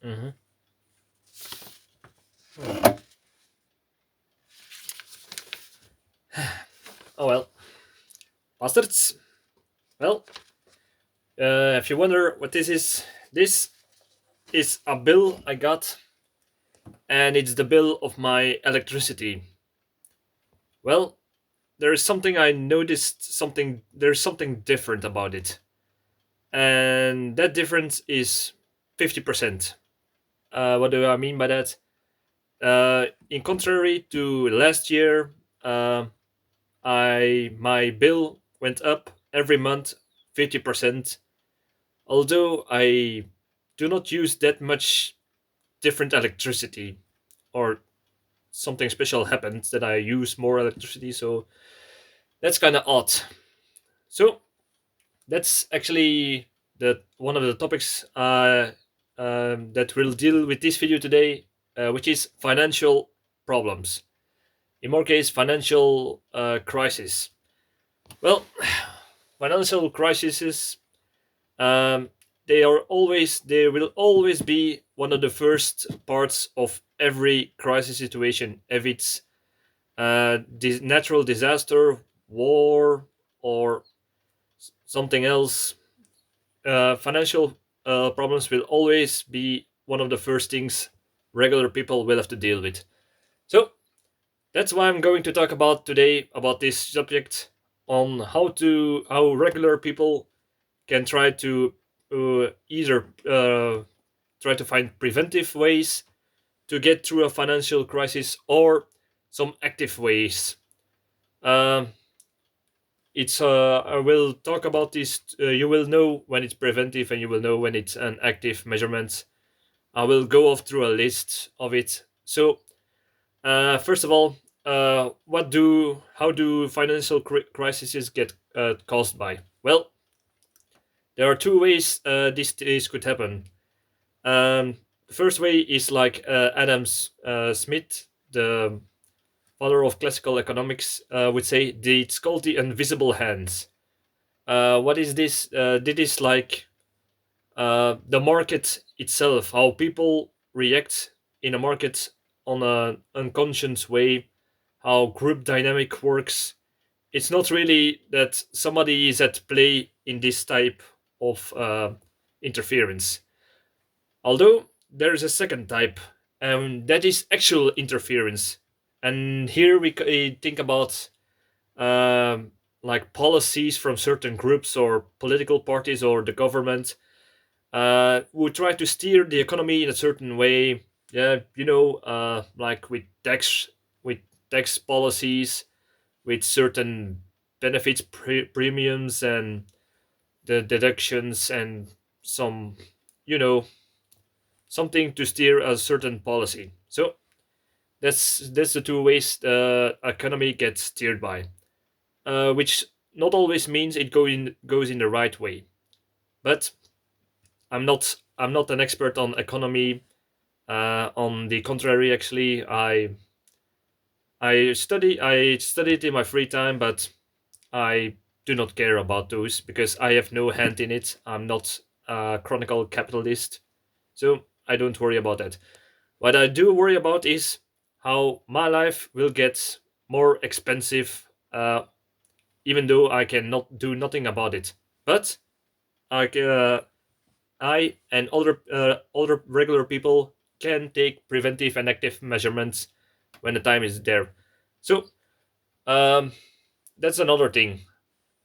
Hmm. Oh well, bastards. Well, if you wonder what this is a bill I got, and it's the bill of my electricity. Well, there is something I noticed. There's something different about it, and that difference is 50%. What do I mean by that? In contrary to last year, uh, I my bill went up every month 50%. Although I do not use that much different electricity, or something special happens that I use more electricity, so that's kind of odd. So that's actually the one of the topics that we'll deal with this video today, which is financial problems. In more case, financial crisis. Well, financial crises, um, they will always be one of the first parts of every crisis situation. If it's natural disaster, war, or something else, financial problems will always be one of the first things regular people will have to deal with. So that's why I'm going to talk about today about this subject, on how regular people can try to either try to find preventive ways to get through a financial crisis, or some active ways. Um, it's I will talk about this. You will know when it's preventive, and you will know when it's an active measurement. I will go off through a list of it. So first of all, how do financial crises get caused by? Well, there are two ways this could happen. The first way is like Adam Smith, the father of classical economics, would say. It's called the invisible hands. What is this? This is like the market itself, how people react in a market on an unconscious way, how group dynamic works. It's not really that somebody is at play in this type of interference. Although there is a second type, and that is actual interference. And here we think about like policies from certain groups or political parties or the government, who try to steer the economy in a certain way. Yeah, like with tax policies, with certain benefits, premiums, and the deductions, and some, you know, something to steer a certain policy. So that's the two ways the economy gets steered by, which not always means it goes in the right way. But I'm not an expert on economy. On the contrary, actually, I studied in my free time, but I do not care about those because I have no hand in it. I'm not a chronicle capitalist, so I don't worry about that. What I do worry about is how my life will get more expensive, even though I cannot do nothing about it. But I, I and other regular people can take preventive and active measurements when the time is there. So um, that's another thing.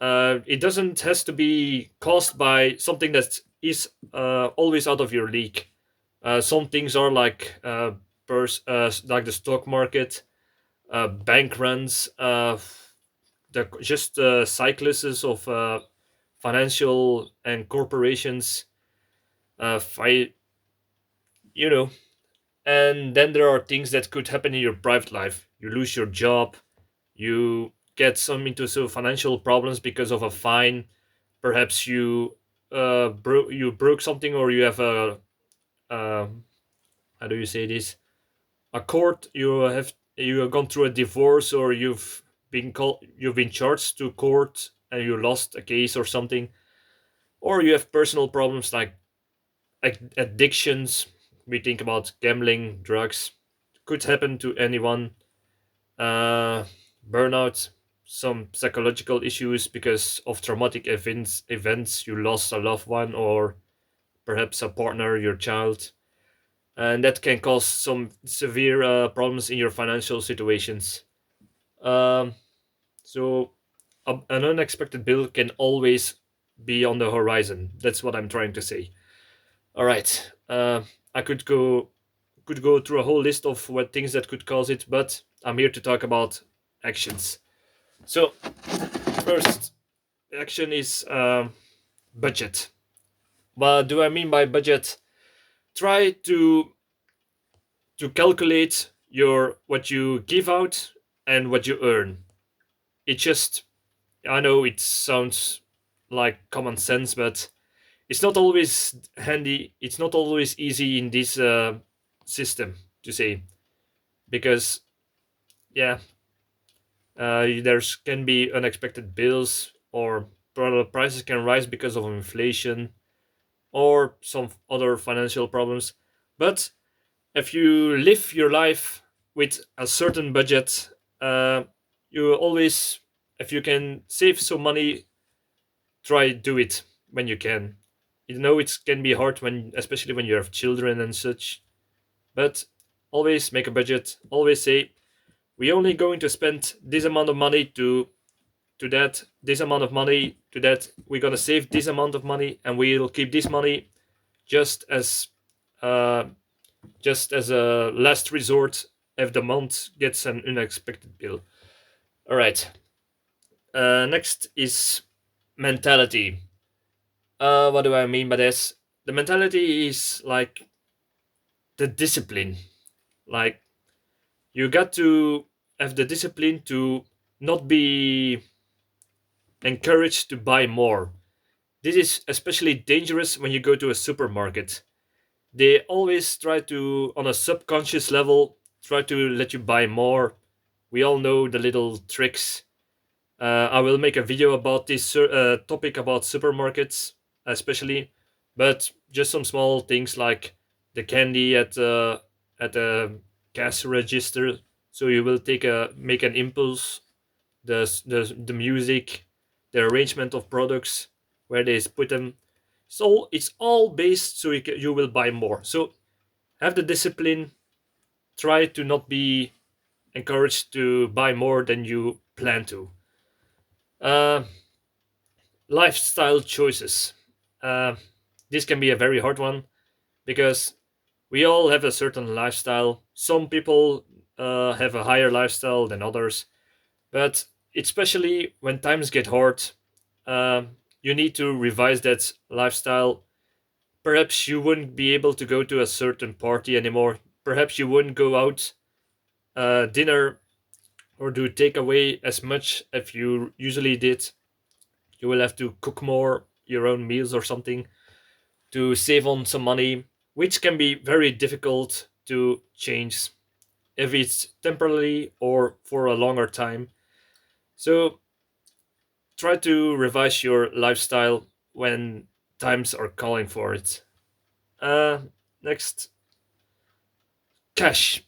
It doesn't has to be caused by something that is always out of your league. Some things are like like the stock market, bank runs, the just cycluses of financial and corporations. Fi- you know, and then there are things that could happen in your private life. You lose your job, you get some into some financial problems because of a fine. Perhaps you broke something, or you have a how do you say this, a court, you have gone through a divorce, or you've been charged to court and you lost a case or something. Or you have personal problems like addictions, we think about gambling, drugs, could happen to anyone. uh, Burnout, some psychological issues because of traumatic events, you lost a loved one or perhaps a partner, your child, and that can cause some severe problems in your financial situations. um, so an unexpected bill can always be on the horizon. That's what I'm trying to say. All right. I could go through a whole list of what things that could cause it, but I'm here to talk about actions. So first action is budget. What do I mean by budget? Try to calculate your what you give out and what you earn. It just, I know it sounds like common sense, but it's not always handy. It's not always easy in this system to say, because yeah, there's can be unexpected bills, or product prices can rise because of inflation or some other financial problems. But if you live your life with a certain budget, uh, you always, if you can save some money, try do it when you can. You know it can be hard when, especially when you have children and such. But always make a budget. Always say we only going to spend this amount of money to that, this amount of money to that. We're gonna save this amount of money, and we'll keep this money just as uh, just as a last resort if the month gets an unexpected bill. All right. Next is mentality. What do I mean by this? The mentality is like the discipline. Like you got to have the discipline to not be encouraged to buy more. This is especially dangerous when you go to a supermarket. They always try to, on a subconscious level, try to let you buy more. We all know the little tricks. I will make a video about this topic about supermarkets, especially, but just some small things like the candy at the cash register. So you will make an impulse, the music, the arrangement of products, where they put them. So it's all based so you will buy more. So have the discipline. Try to not be encouraged to buy more than you plan to. Uh, Lifestyle choices. Uh, this can be a very hard one because we all have a certain lifestyle. Some people have a higher lifestyle than others, but especially when times get hard, uh, you need to revise that lifestyle. Perhaps you wouldn't be able to go to a certain party anymore. Perhaps you wouldn't go out dinner or do takeaway as much as you usually did. You will have to cook more your own meals or something to save on some money, which can be very difficult to change if it's temporarily or for a longer time. So try to revise your lifestyle when times are calling for it. Uh, Next, cash.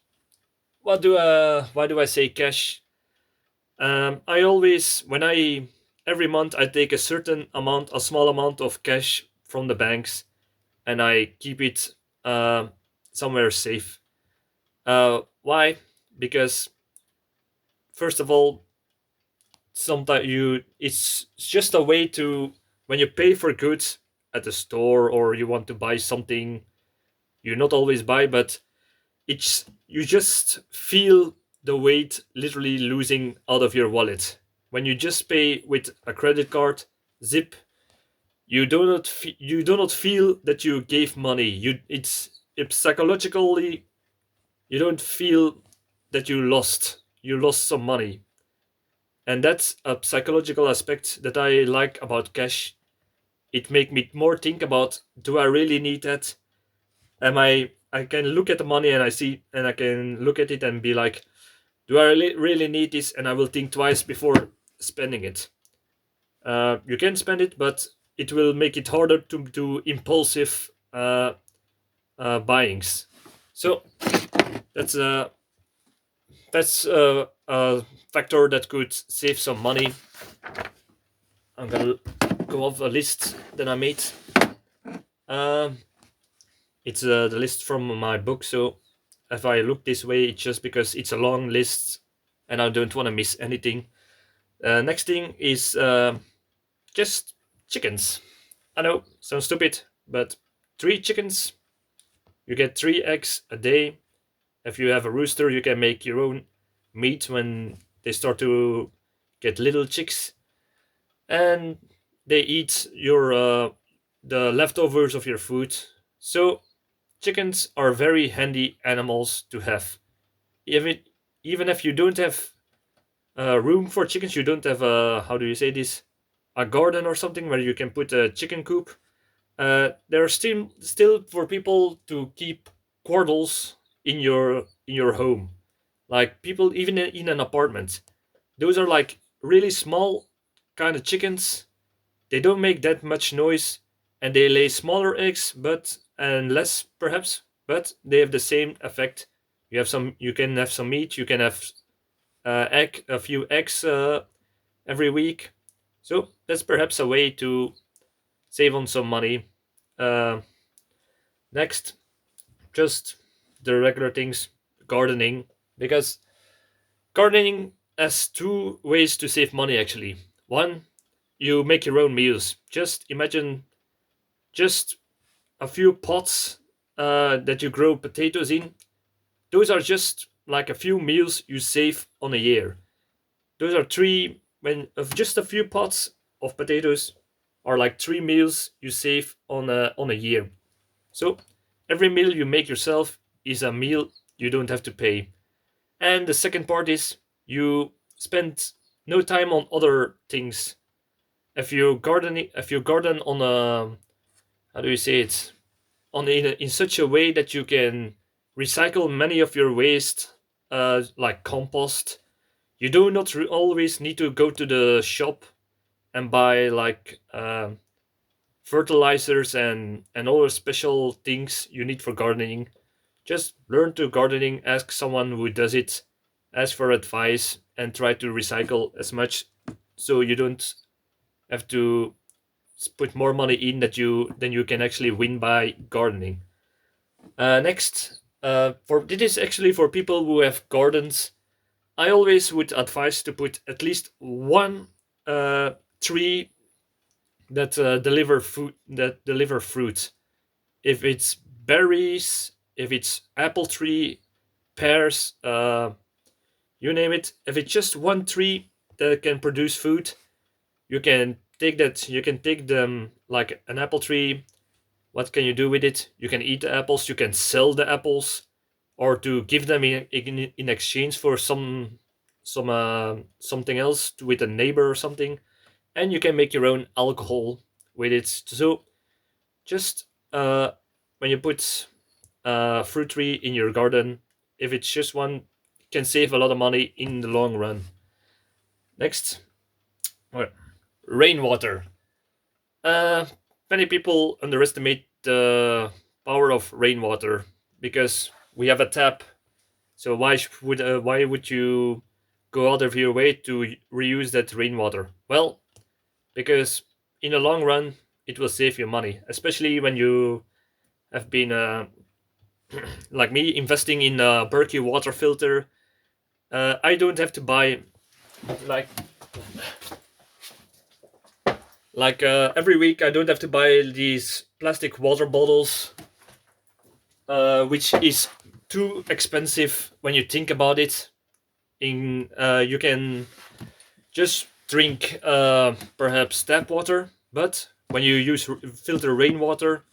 Why do I say cash? I always, when I every month I take a certain amount, a small amount of cash from the banks, and I keep it somewhere safe. Why? Because first of all, sometimes it's just a way to, when you pay for goods at the store or you want to buy something you not always buy, but it's, you just feel the weight literally losing out of your wallet when you just pay with a credit card. Zip, you do not feel that you gave money. It's psychologically, you don't feel that you lost some money, and that's a psychological aspect that I like about cash. It make me more think about, do I really need that? Am I can look at the money and I see, and I can look at it and be like, do I really need this? And I will think twice before spending it. You can spend it, but it will make it harder to do impulsive buyings. So that's a a factor that could save some money. I'm gonna go off a list that I made. Um, it's the list from my book. So if I look this way, it's just because it's a long list, and I don't want to miss anything. Next thing is just chickens. I know, sounds stupid, but 3 chickens, you get 3 eggs a day. If you have a rooster, you can make your own meat when they start to get little chicks, and they eat your the leftovers of your food. So chickens are very handy animals to have. Even even if you don't have room for chickens, you don't have a, how do you say this, a garden or something where you can put a chicken coop. There are still for people to keep quarters in your home, like people even in an apartment. Those are like really small kind of chickens. They don't make that much noise, and they lay smaller eggs, but and less perhaps, but they have the same effect. You can have some meat. You can have a few eggs every week. So that's perhaps a way to save on some money. Uh, Next, just the regular things, gardening, because gardening has 2 ways to save money actually. One, you make your own meals. Just imagine just a few pots that you grow potatoes in. Those are just like a few meals you save on a year. Those are three when of just a few pots of potatoes are like 3 meals you save on a year. So every meal you make yourself is a meal you don't have to pay. And the second part is you spend no time on other things. If you garden on a, how do you say it, on in such a way that you can recycle many of your waste, like compost. You do not always need to go to the shop and buy like fertilizers and other special things you need for gardening. Just learn to gardening, ask someone who does it, ask for advice, and try to recycle as much so you don't have to put more money in that you than you can actually win by gardening. Next, for this is actually for people who have gardens. I always would advise to put at least one uh, tree that deliver fruit. If it's berries, if it's apple tree, pears, you name it. If it's just one tree that can produce food, you can take that. You can take them like an apple tree. What can you do with it? You can eat the apples. You can sell the apples, or to give them in exchange for something else with a neighbor or something. And you can make your own alcohol with it. So just when you put a fruit tree in your garden, if it's just one, it can save a lot of money in the long run. Next, well, rainwater. Uh, Many people underestimate the power of rainwater because we have a tap. So why would you go out of your way to reuse that rainwater? Well, because in the long run it will save you money, especially when you have been like me investing in a Berkey water filter. I don't have to buy like every week. I don't have to buy these plastic water bottles, which is too expensive when you think about it. In You can just drink perhaps tap water, but when you use filter rainwater,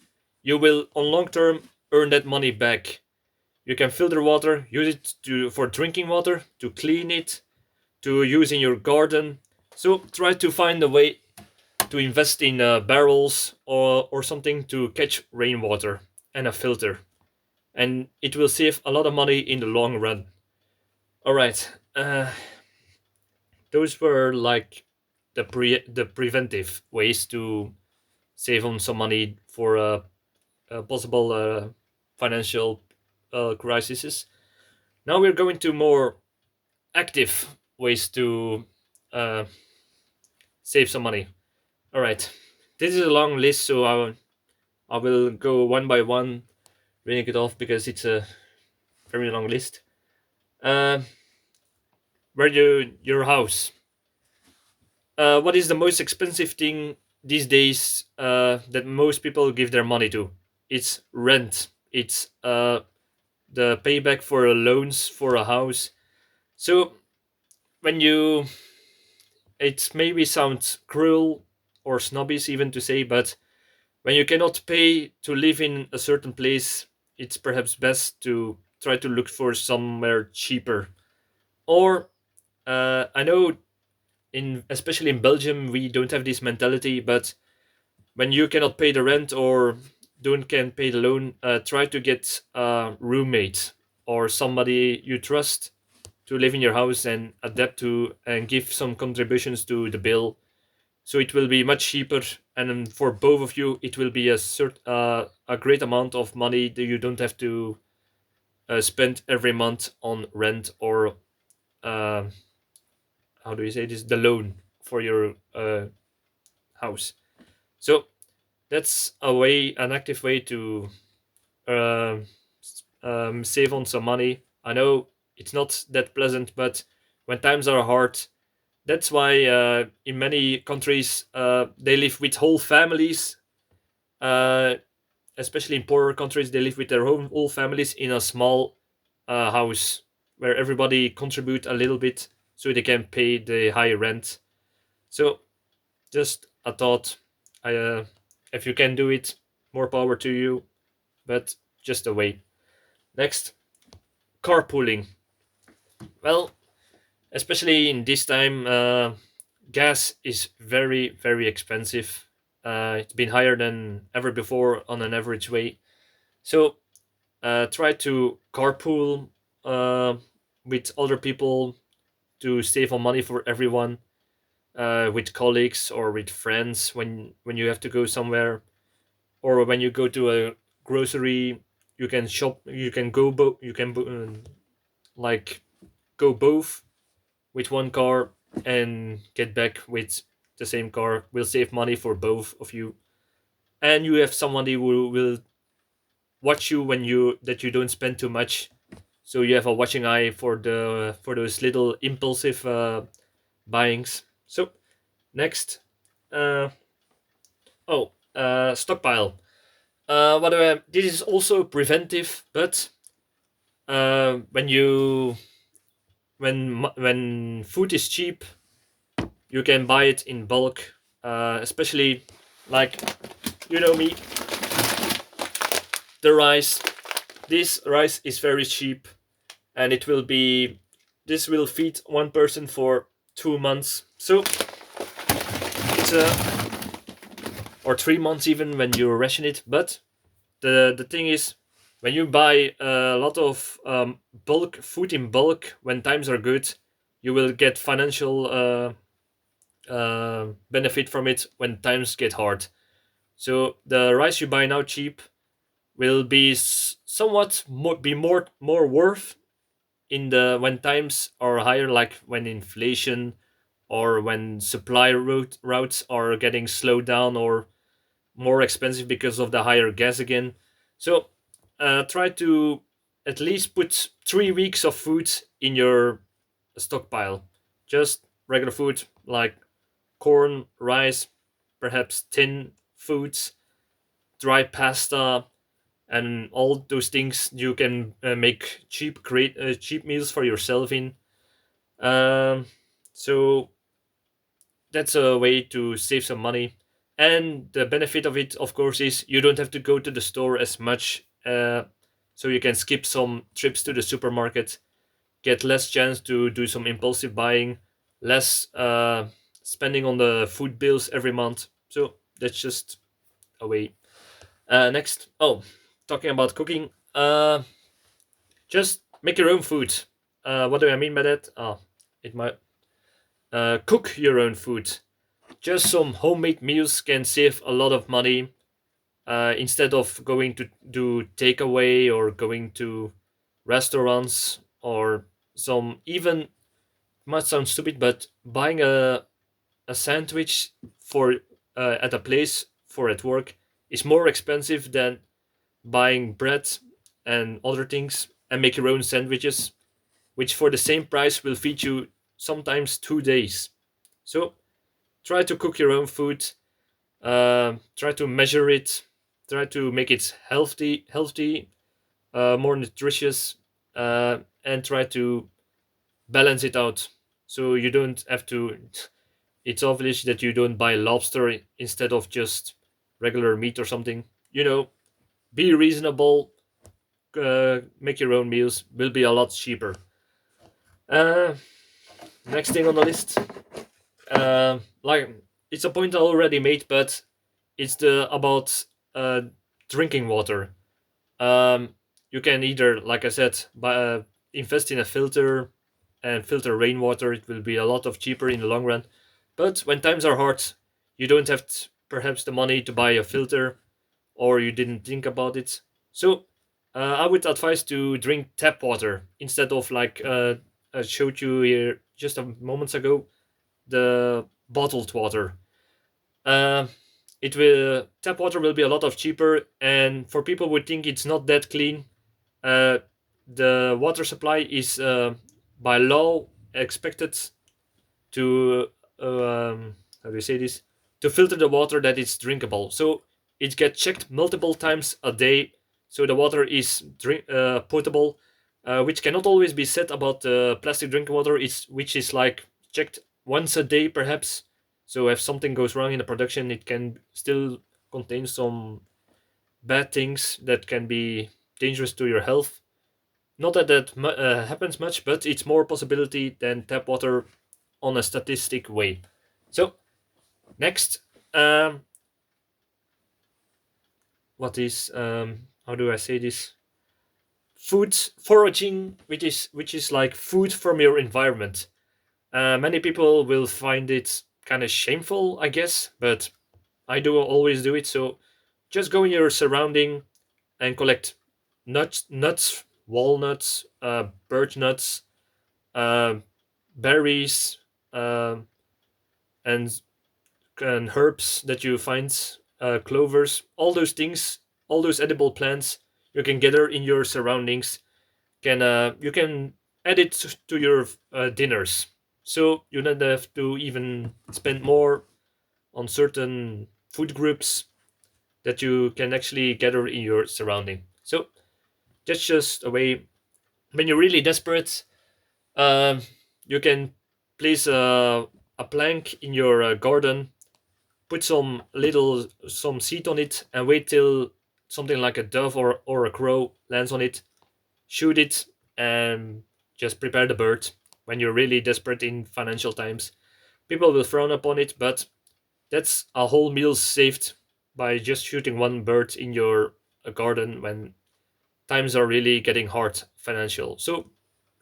you will on long term earn that money back. You can filter water, use it for drinking water, to clean it, to use in your garden. So try to find a way to invest in barrels or something to catch rainwater and a filter, and it will save a lot of money in the long run. All right, those were like the preventive ways to save on some money for a possible financial crises. Now we're going to more active ways to uh, save some money. All right, this is a long list, so I will go one by one, reading it off because it's a very long list. Uh, where your house? What is the most expensive thing these days that most people give their money to? It's rent. It's the payback for loans for a house. So when you, it maybe sounds cruel or snobbish even to say, but when you cannot pay to live in a certain place, it's perhaps best to try to look for somewhere cheaper. Or I know in especially in Belgium we don't have this mentality, but when you cannot pay the rent or don't can pay the loan, try to get a roommate or somebody you trust to live in your house and adapt to and give some contributions to the bill, so it will be much cheaper, and for both of you it will be a great amount of money that you don't have to spend every month on rent or uh, how do you say this, the loan for your house. So that's a way, an active way to uh, save on some money. I know it's not that pleasant, but when times are hard, that's why in many countries they live with whole families. Uh, Especially in poorer countries, they live with their whole families in a small house where everybody contribute a little bit so they can pay the high rent. So just a thought. I if you can do it, more power to you. But just a way. Next, carpooling. Well, especially in this time, gas is very expensive. It's been higher than ever before on an average way. So try to carpool uh, with other people to save on money for everyone, with colleagues or with friends when you have to go somewhere, or when you go to a grocery. You can shop. You can go. You can like go both with one car and get back with the same car. Will save money for both of you, and you have somebody who will watch you when you that you don't spend too much, so you have a watching eye for those little impulsive buyings. So next, uh stockpile. What do I, this is also preventive, but when you when food is cheap, you can buy it in bulk, especially like, you know me, the rice. This rice is very cheap, and it will be, this will feed one person for 2 months. So it's a, or 3 months even when you ration it. But the thing is, when you buy a lot of bulk food in bulk when times are good, you will get financial benefit from it when times get hard. So the rice you buy now cheap will be somewhat more worth in the when times are higher, like when inflation or when supply routes are getting slowed down or more expensive because of the higher gas again. So try to at least put 3 weeks of food in your stockpile. Just regular food like corn, rice, perhaps tin foods, dry pasta, and all those things you can make cheap meals for yourself in. Um, so that's a way to save some money. And the benefit of it, of course, is you don't have to go to the store as much. So you can skip some trips to the supermarket, get less chance to do some impulsive buying, less spending on the food bills every month. So that's just a way. Next, oh, talking about cooking, just make your own food. What do I mean by that? It might cook your own food. Just some homemade meals can save a lot of money, instead of going to do takeaway or going to restaurants, or some even, might sound stupid, but buying a sandwich for at a place for at work is more expensive than buying bread and other things and make your own sandwiches, which for the same price will feed you sometimes 2 days. So try to cook your own food, try to measure it, try to make it healthy, more nutritious, and try to balance it out. So you don't have to. It's obvious that you don't buy lobster instead of just regular meat or something. Be reasonable. Make your own meals. Will be a lot cheaper. Uh, Next thing on the list, like it's a point I already made, but it's the about uh, drinking water. Um, you can either, like I said, invest in a filter and filter rainwater. It will be a lot of cheaper in the long run. But when times are hard, you don't have perhaps the money to buy a filter, or you didn't think about it. So I would advise to drink tap water instead of, like I showed you here just a moments ago, the bottled water. Uh, it will Tap water will be a lot of cheaper, and for people who think it's not that clean, uh, the water supply is by law expected to how do you say this, to filter the water that is drinkable. So it gets checked multiple times a day, so the water is potable, which cannot always be said about plastic drinking water, is which is like checked once a day perhaps. So if something goes wrong in the production, it can still contain some bad things that can be dangerous to your health. Not that happens much, but it's more possibility than tap water on a statistic way. So next, um, what is how do I say this? Food foraging, which is like food from your environment. Many people will find it kind of shameful, I guess, but I do always do it. So just go in your surrounding and collect nuts, walnuts, birch nuts, uh, berries, um and herbs that you find, clovers, all those things, all those edible plants you can gather in your surroundings. Can You can add it to your dinners, so you don't have to even spend more on certain food groups that you can actually gather in your surrounding. So that's just a way. When you're really desperate, um, you can place a plank in your garden, put some seed on it, and wait till something like a dove or a crow lands on it. Shoot it, and just prepare the bird. When you're really desperate in financial times, people will frown upon it, but that's a whole meal saved by just shooting one bird in your garden when times are really getting hard financial. So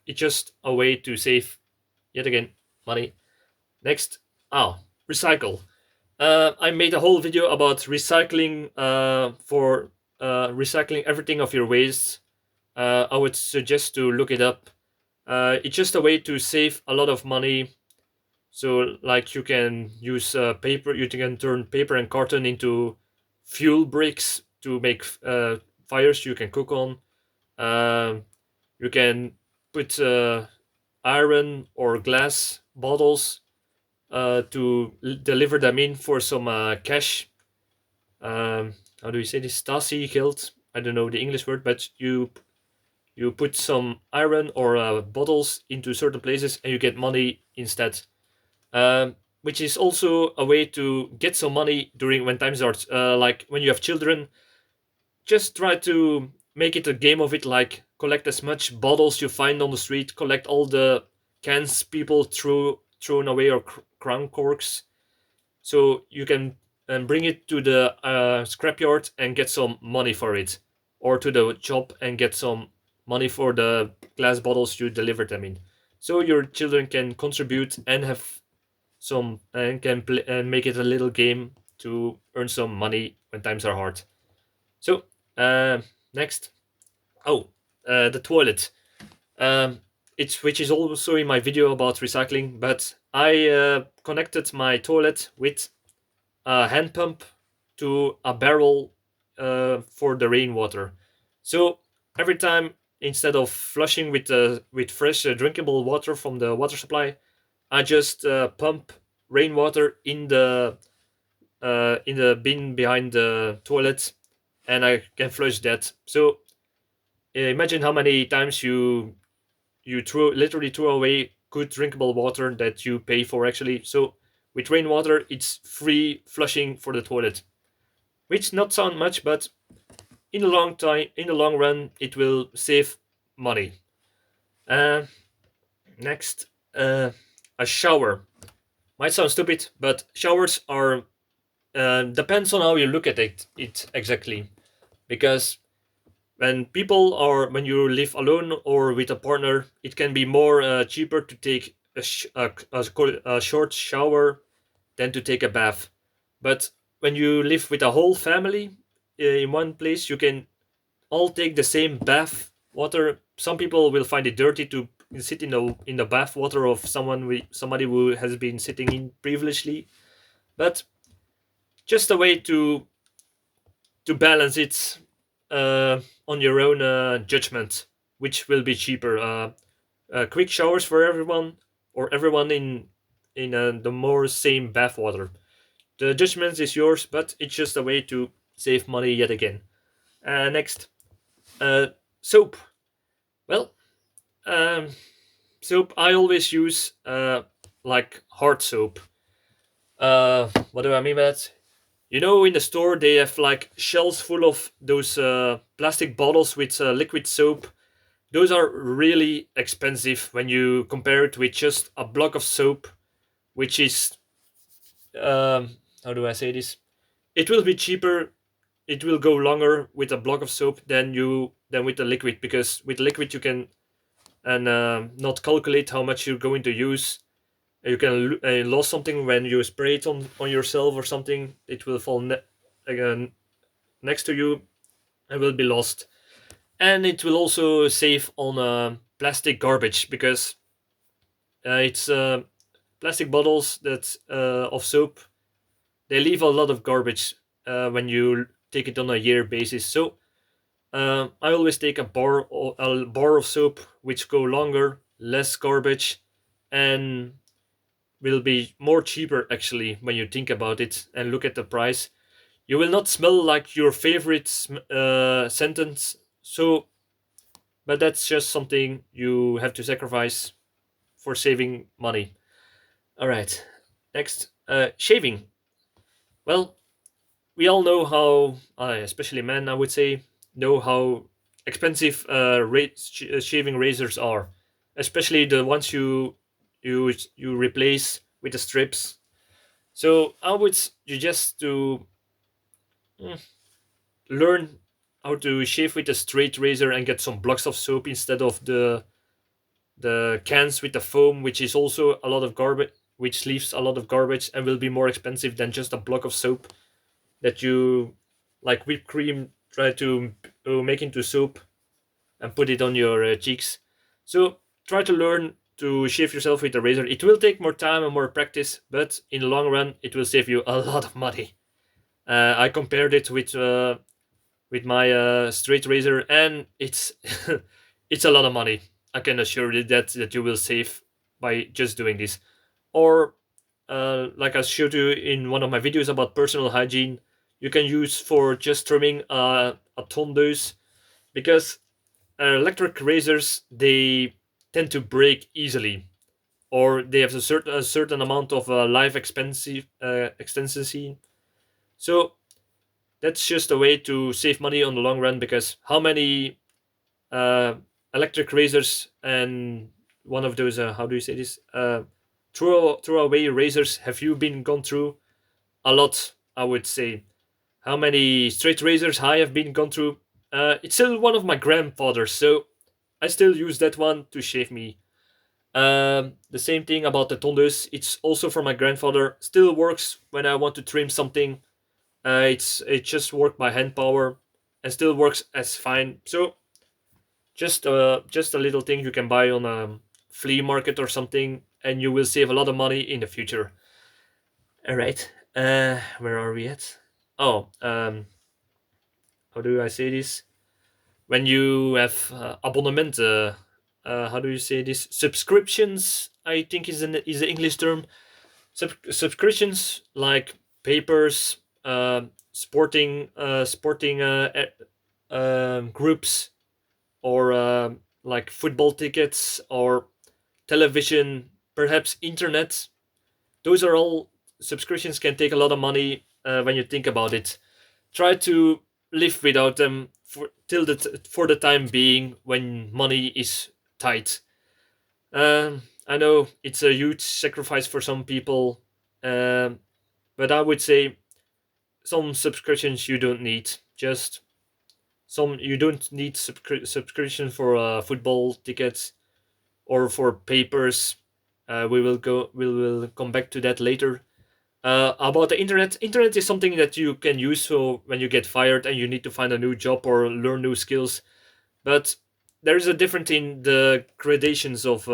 it's just a way to save, yet again, money. Next, recycle. I made a whole video about recycling, for recycling everything of your waste. I would suggest to look it up. It's just a way to save a lot of money. So, like, you can use paper. You can turn paper and carton into fuel bricks to make fires you can cook on. Um, you can put iron or glass bottles to deliver them in for some cash. How do you say this? Stasi geld. I don't know the English word, but you put some iron or bottles into certain places and you get money instead. Which is also a way to get some money during when times are like when you have children. Just try to make it a game of it, like collect as much bottles you find on the street, collect all the cans people thrown away, or crown corks, so you can bring it to the scrapyard and get some money for it, or to the shop and get some money for the glass bottles you delivered them in. So your children can contribute and have some, and can play and make it a little game to earn some money when times are hard. So next, oh, the toilet. Um, it's which is also in my video about recycling, but I connected my toilet with a hand pump to a barrel for the rainwater. So every time, instead of flushing with fresh drinkable water from the water supply, I just pump rainwater in the bin behind the toilet, and I can flush that. So imagine how many times you literally throw away good drinkable water that you pay for actually. So with rainwater, it's free flushing for the toilet, which not sound much, but in the long run, it will save money. Uh, Next, a shower might sound stupid, but showers are depends on how you look at it exactly, because when you live alone or with a partner, it can be more cheaper to take a short shower than to take a bath. But when you live with a whole family in one place, you can all take the same bath water. Some people will find it dirty to sit in the bath water of somebody who has been sitting in previously, but just a way to balance it on your own judgment, which will be cheaper. Quick showers for everyone, or everyone in the more same bath water. The judgment is yours, but it's just a way to save money yet again. Next, uh, soap. Well, um, soap I always use like hard soap. What do I mean by that? You know, in the store they have like shelves full of those plastic bottles with liquid soap. Those are really expensive when you compare it with just a block of soap, which is how do I say this? It will be cheaper. It will go longer with a block of soap than with the liquid, because with liquid you can and not calculate how much you're going to use. You can lose something when you spray it on yourself or something. It will fall again next to you and will be lost. And it will also save on plastic garbage, because it's plastic bottles that of soap. They leave a lot of garbage when you take it on a year basis. So I always take a bar of soap, which go longer, less garbage, and will be more cheaper actually when you think about it and look at the price. You will not smell like your favorite sentence. So, but that's just something you have to sacrifice for saving money. All right. Next, shaving. Well, we all know how, especially men, I would say, know how expensive shaving razors are, especially the ones you replace with the strips. So I would suggest to mm, learn how to shave with a straight razor and get some blocks of soap instead of the cans with the foam, which is also a lot of garbage, which leaves a lot of garbage and will be more expensive than just a block of soap that you, like whipped cream, try to make into soap and put it on your cheeks. So try to learn to shave yourself with a razor. It will take more time and more practice, but in the long run, it will save you a lot of money. I compared it with my straight razor, and it's it's a lot of money. I can assure you that you will save by just doing this. Or like I showed you in one of my videos about personal hygiene, you can use for just trimming a tondeuse, because electric razors, they tend to break easily, or they have a certain amount of life expectancy. So that's just a way to save money on the long run, because how many uh, electric razors and one of those how do you say this throw away razors have you been gone through? A lot, I would say. How many straight razors I have been gone through? It's still one of my grandfather's, so I still use that one to shave me. The same thing about the tondeuse. It's also from my grandfather. Still works when I want to trim something. It just worked by hand power and still works as fine. So just a little thing you can buy on a flea market or something, and you will save a lot of money in the future. All right. Where are we at? Oh, how do I say this? When you have abonnement, how do you say this? Subscriptions, I think is the English term. Subscriptions like papers, sporting groups, or like football tickets or television, perhaps internet. Those are all subscriptions can take a lot of money when you think about it. Try to live without them for the time being when money is tight. I know it's a huge sacrifice for some people, um, but I would say some subscriptions you don't need. Just some you don't need subscription for football tickets or for papers. We will come back to that later. About the internet is something that you can use so when you get fired and you need to find a new job or learn new skills. But there is a difference in the gradations of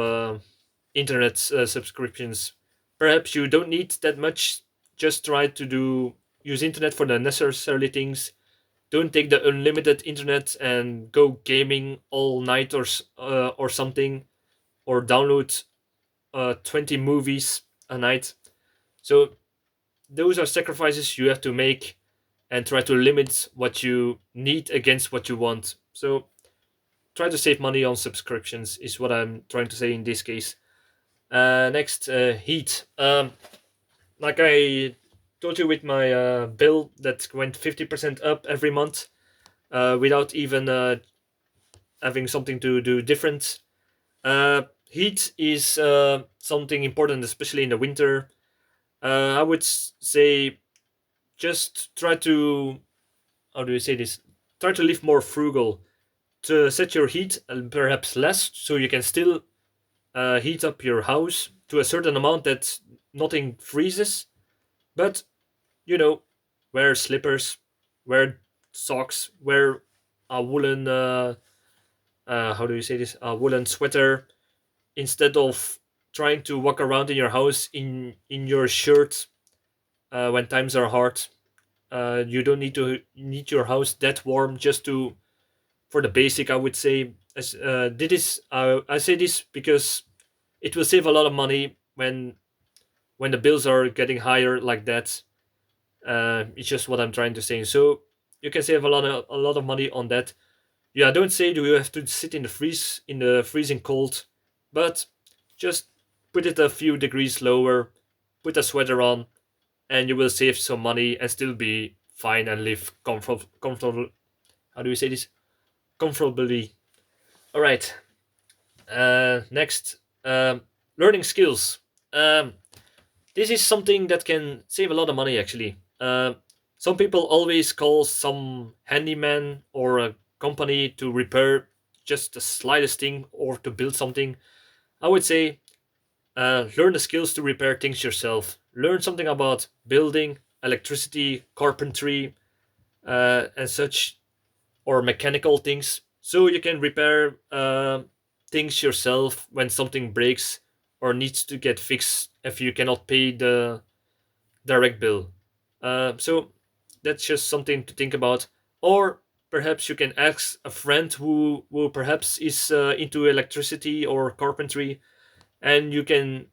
internet subscriptions. Perhaps you don't need that much. Just try to do use internet for the necessary things. Don't take the unlimited internet and go gaming all night or something, or download 20 movies a night. So those are sacrifices you have to make and try to limit what you need against what you want. So try to save money on subscriptions is what I'm trying to say in this case. Next, heat. Like I told you with my bill that went 50% up every month without even having something to do different. Heat is something important, especially in the winter. I would say just try to, how do you say this? Try to live more frugal, to set your heat perhaps less, so you can still heat up your house to a certain amount that nothing freezes. But you know, wear slippers, wear socks, wear a woolen how do you say this? A woolen sweater instead of trying to walk around in your house in your shirt when times are hard. You don't need your house that warm just to for the basic. I would say as did this. I say this because it will save a lot of money when the bills are getting higher like that. It's just what I'm trying to say. So you can save a lot of money on that. Yeah, don't say do you have to sit in the freezing cold, but just put it a few degrees lower, put a sweater on, and you will save some money and still be fine and live comfortable. How do you say this? Comfortably. All right. Next, learning skills. Um, this is something that can save a lot of money actually. Some people always call some handyman or a company to repair just the slightest thing or to build something. I would say learn the skills to repair things yourself. Learn something about building, electricity, carpentry, and such, or mechanical things, so you can repair things yourself when something breaks or needs to get fixed if you cannot pay the direct bill. So that's just something to think about. Or perhaps you can ask a friend who perhaps is into electricity or carpentry, and you can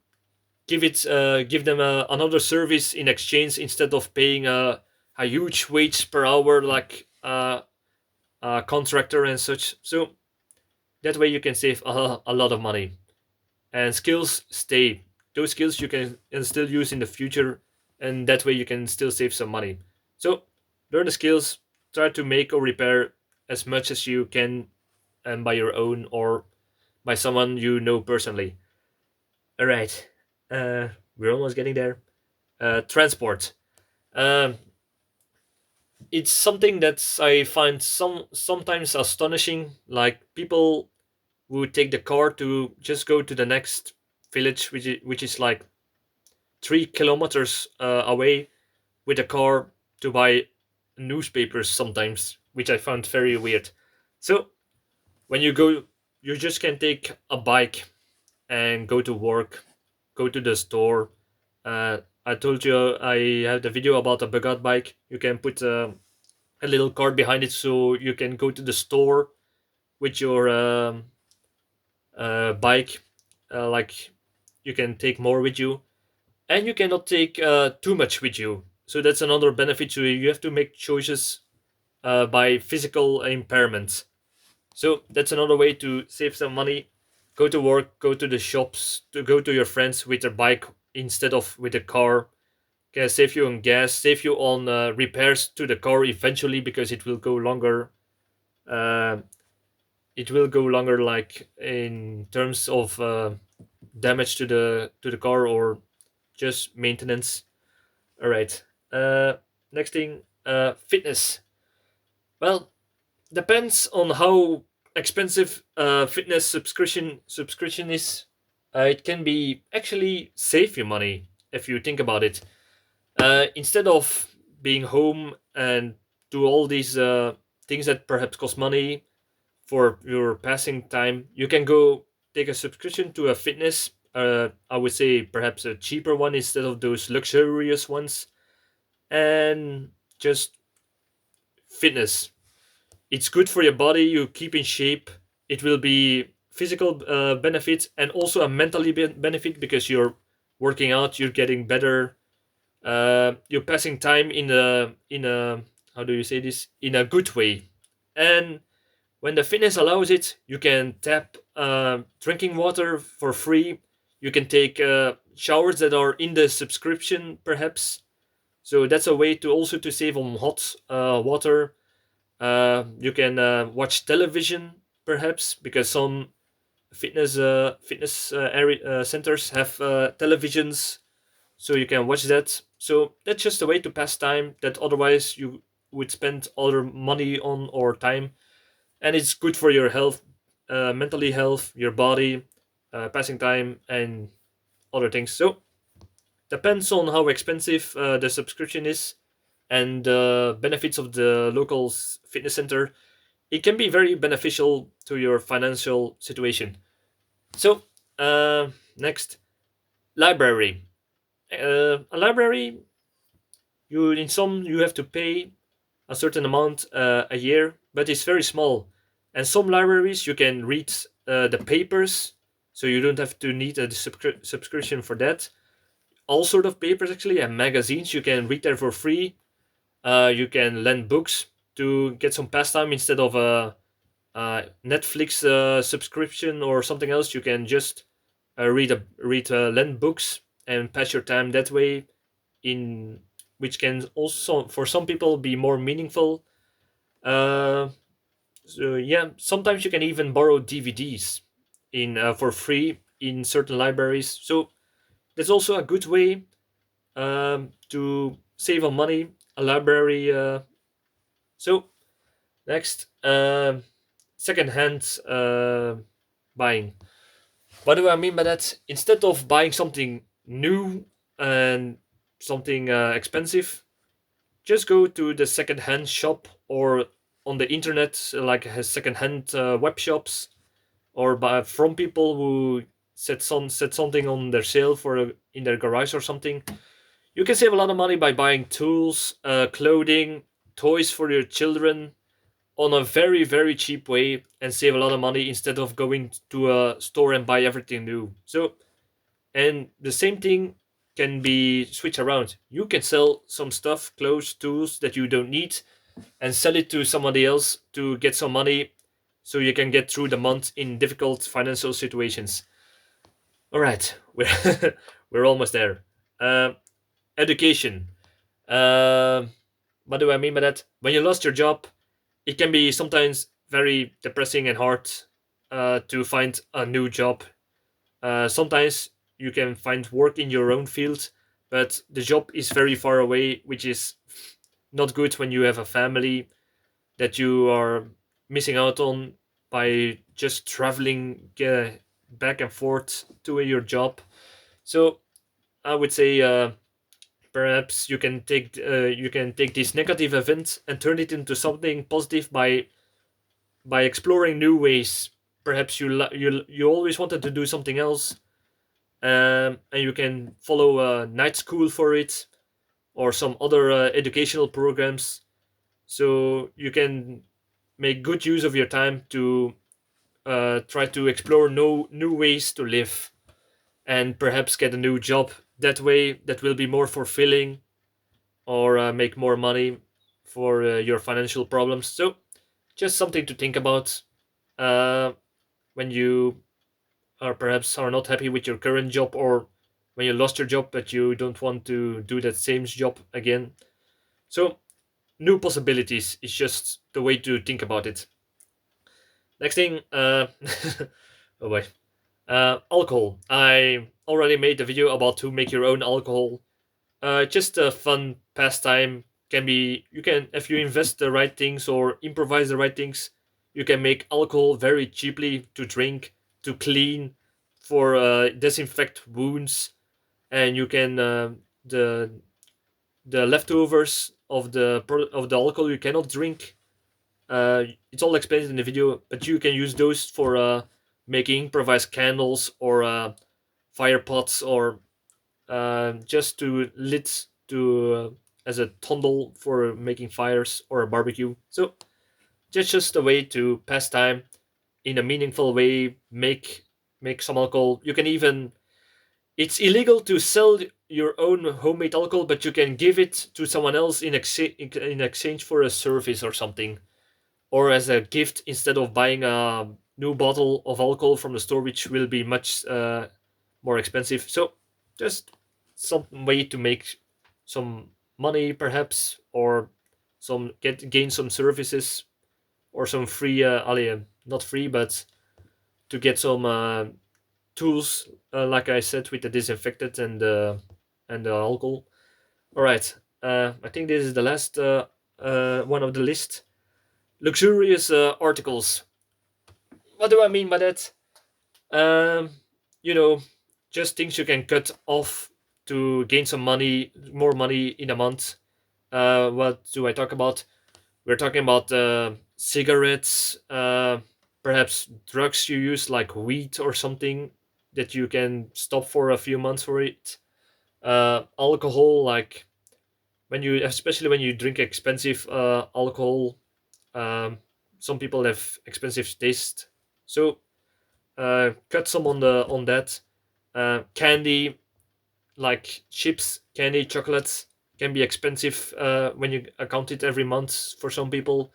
give them another service in exchange instead of paying a huge wage per hour like contractor and such. So that way you can save a lot of money. And skills stay. Those skills you can still use in the future, and that way you can still save some money. So learn the skills, try to make or repair as much as you can, and by your own or by someone you know personally. All right, we're almost getting there. Transport. Um, it's something that I find sometimes astonishing. Like people would take the car to just go to the next village, which is like 3 kilometers away with a car to buy newspapers sometimes, which I found very weird. So when you go you just can take a bike and go to work, go to the store. I told you I have the video about a Bugatti bike. You can put a little cart behind it so you can go to the store with your bike. Like you can take more with you, and you cannot take too much with you. So that's another benefit. So you have to make choices by physical impairment. So that's another way to save some money. Go to work, go to the shops, to go to your friends with a bike instead of with a car. Can save you on gas, save you on repairs to the car eventually because it will go longer. Uh, it will go longer, like in terms of damage to the car or just maintenance. All right. Uh, Next thing, fitness. Well, depends on how expensive fitness subscription is. It can be actually save you money if you think about it. Instead of being home and do all these things that perhaps cost money for your passing time, you can go take a subscription to a fitness. I would say perhaps a cheaper one instead of those luxurious ones, and just fitness. It's good for your body. You keep in shape. It will be physical benefit and also a mentally benefit because you're working out. You're getting better. You're passing time in a how do you say this, in a good way. And when the fitness allows it, you can tap drinking water for free. You can take showers that are in the subscription, perhaps. So that's a way to also to save on hot water. You can watch television, perhaps, because some fitness area centers have televisions, so you can watch that. So that's just a way to pass time that otherwise you would spend other money on or time, and it's good for your health, mentally health, your body, passing time, and other things. So depends on how expensive the subscription is and the benefits of the local fitness center. It can be very beneficial to your financial situation. So next, library. A library, you have to pay a certain amount a year, but it's very small. And some libraries you can read the papers, so you don't have to need a subscription for that. All sort of papers actually, and magazines you can read there for free. You can lend books to get some pastime instead of a Netflix subscription or something else. You can just lend books and pass your time that way, in which can also for some people be more meaningful. Uh, so yeah, sometimes you can even borrow DVDs in for free in certain libraries. So that's also a good way to save on money. A library. So next, secondhand buying. What do I mean by that? Instead of buying something new and something expensive, just go to the secondhand shop or on the internet, like has secondhand web shops, or buy from people who set something on their sale for in their garage or something. You can save a lot of money by buying tools, clothing, toys for your children on a very very cheap way and save a lot of money instead of going to a store and buy everything new. So, and the same thing can be switched around. You can sell some stuff, clothes, tools that you don't need, and sell it to somebody else to get some money so you can get through the month in difficult financial situations. All right, we're, we're almost there. Education. Uh, what do I mean by that? When you lost your job, it can be sometimes very depressing and hard to find a new job. Sometimes you can find work in your own field, but the job is very far away, which is not good when you have a family that you are missing out on by just traveling back and forth to your job. So I would say perhaps you can take this negative event and turn it into something positive by exploring new ways. perhaps you always wanted to do something else, and you can follow a night school for it or some other educational programs, so you can make good use of your time to try to explore new ways to live and perhaps get a new job that way that will be more fulfilling or make more money for your financial problems. So just something to think about uh, when you are perhaps are not happy with your current job, or when you lost your job but you don't want to do that same job again. So new possibilities is just the way to think about it. Next thing, oh boy, alcohol. I already made a video about to make your own alcohol. Just a fun pastime. Can be, you can, if you invest the right things or improvise the right things, you can make alcohol very cheaply to drink, to clean, for disinfect wounds, and you can the the leftovers of of the alcohol you cannot drink. It's all explained in the video, but you can use those for making improvised candles or fire pots, or just to lit to as a tundle for making fires or a barbecue. So just a way to pass time in a meaningful way. Make some alcohol. You can even, it's illegal to sell your own homemade alcohol, but you can give it to someone else in exchange for a service or something, or as a gift instead of buying a new bottle of alcohol from the store, which will be much more expensive. So just some way to make some money perhaps, or some gain some services, or some free not free, but to get some tools, like I said, with the disinfectant and the alcohol. All right, I think this is the last one of the list. Luxurious articles. What do I mean by that? Um, you know, just things you can cut off to gain some money, more money in a month. What do I talk about? We're talking about cigarettes, perhaps drugs you use like weed or something that you can stop for a few months for it. Alcohol, like when you, especially when you drink expensive alcohol. Um, some people have expensive taste, so cut some on the on that. Candy, like chips, candy, chocolates can be expensive when you account it every month for some people.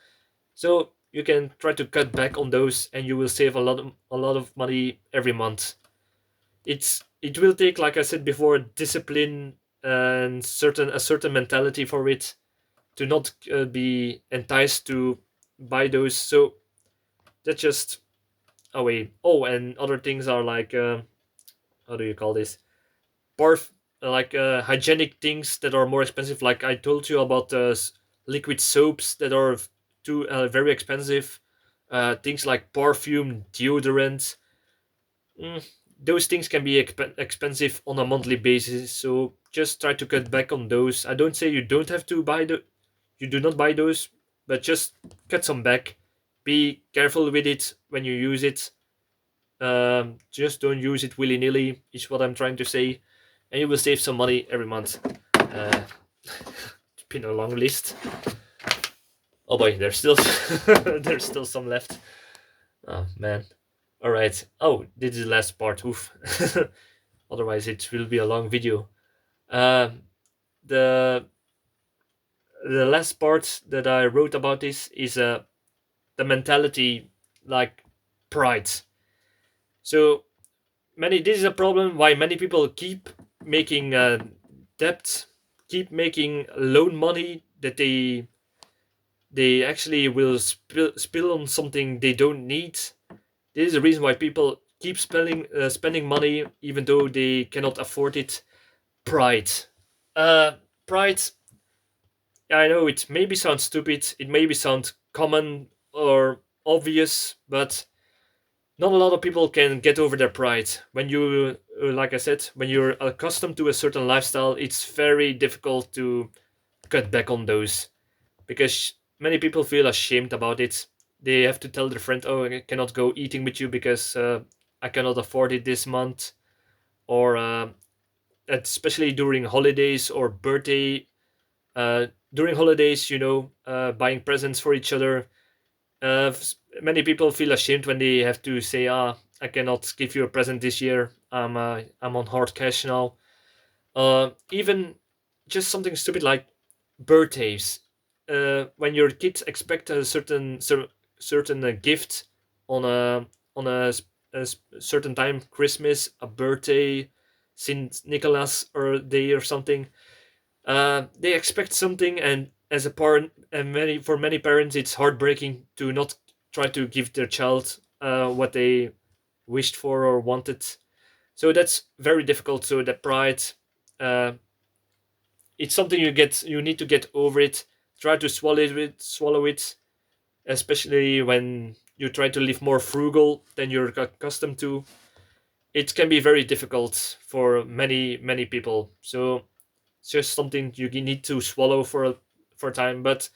So you can try to cut back on those, and you will save a lot of money every month. It will take, like I said before, discipline and certain mentality for it to not be enticed to buy those. So that's just a way. Oh, and other things are like how do you call this? Barf, like hygienic things that are more expensive. Like I told you about liquid soaps that are too very expensive. Things like perfume, deodorant. Mm, those things can be expensive on a monthly basis. So just try to cut back on those. I don't say you don't have to buy you do not buy those, but just cut some back. Be careful with it when you use it. Just don't use it willy nilly, is what I'm trying to say, and you will save some money every month. It's been a long list. Oh boy, there's still there's still some left. Oh man. All right. Oh, this is the last part. Oof. Otherwise, it will be a long video. Um, the the last part that I wrote about this is the mentality, like pride. So many, this is a problem why many people keep making debt, keep making loan money that they actually will spill on something they don't need. This is the reason why people keep spending money even though they cannot afford it. Pride. uh Pride, I know it maybe sounds stupid, it maybe sounds common or obvious, but not a lot of people can get over their pride. When you, like I said, when you're accustomed to a certain lifestyle, it's very difficult to cut back on those, because many people feel ashamed about it. they have to tell their friend, oh, I cannot go eating with you because I cannot afford it this month. Or especially during holidays or birthday. During holidays, buying presents for each other. Many people feel ashamed when they have to say, I cannot give you a present this year. I'm on hard cash now. Even just something stupid like birthdays. When your kids expect a certain gift on a certain time, Christmas, a birthday, Saint Nicholas or day or something, they expect something, and as a parent, and many parents, it's heartbreaking to not try to give their child what they wished for or wanted. So that's very difficult. So that pride, uh, it's something you need to get over it. Try to swallow it, especially when you try to live more frugal than you're accustomed to. It can be very difficult for many people. So it's just something you need to swallow for a time. But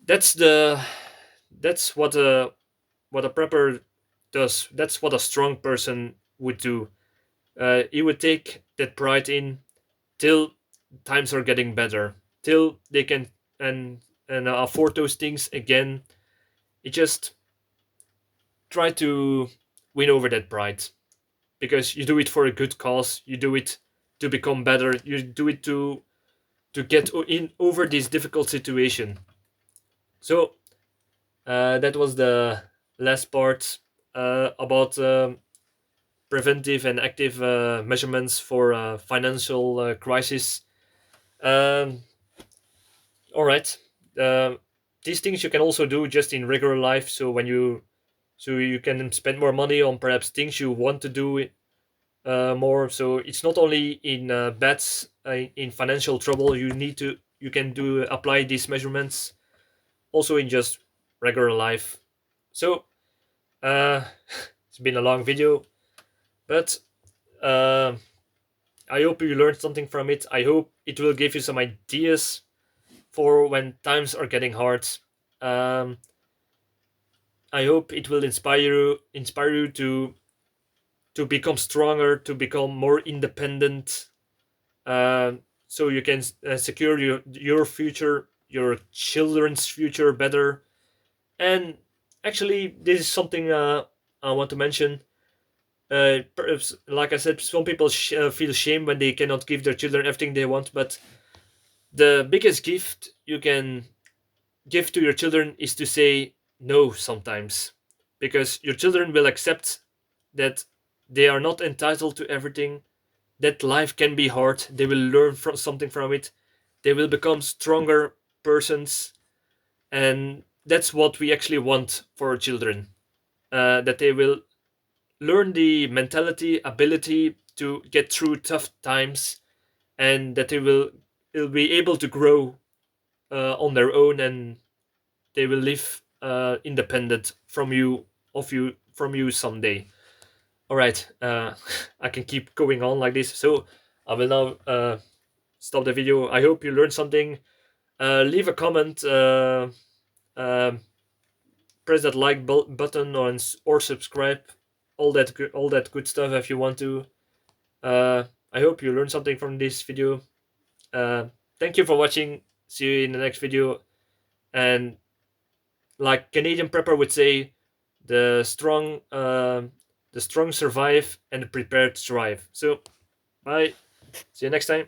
that's the that's what a prepper does. That's what a strong person would do. He would take that pride in till times are getting better, till they can and afford those things again. It just try to win over that pride, because you do it for a good cause. You do it to become better. You do it to get in over this difficult situation. So that was the last part about preventive and active measurements for financial crisis. Um, all right. Uh, these things you can also do just in regular life. So you can spend more money on perhaps things you want to do more. So it's not only in bets in financial trouble. You can do apply these measurements also in just regular life. So uh, it's been a long video, but uh, I hope you learned something from it. I hope it will give you some ideas for when times are getting hard. Um, I hope it will inspire you to become stronger, to become more independent, so you can secure your future, your children's future better. And actually, this is something I want to mention. Perhaps, like I said, some people feel shame when they cannot give their children everything they want, but the biggest gift you can give to your children is to say no sometimes, because your children will accept that they are not entitled to everything, that life can be hard. They will learn something from it. They will become stronger persons, and that's what we actually want for our children. That they will learn the mentality, ability to get through tough times, and that will be able to grow on their own, and they will live independent from you someday. All right, I can keep going on like this, so I will now stop the video. I hope you learned something. Leave a comment, um press that like button, or subscribe, all that good stuff if you want to. uh, I hope you learned something from this video. uh, Thank you for watching. See you in the next video. And like Canadian prepper would say, the strong survive and the prepared thrive. So bye, see you next time.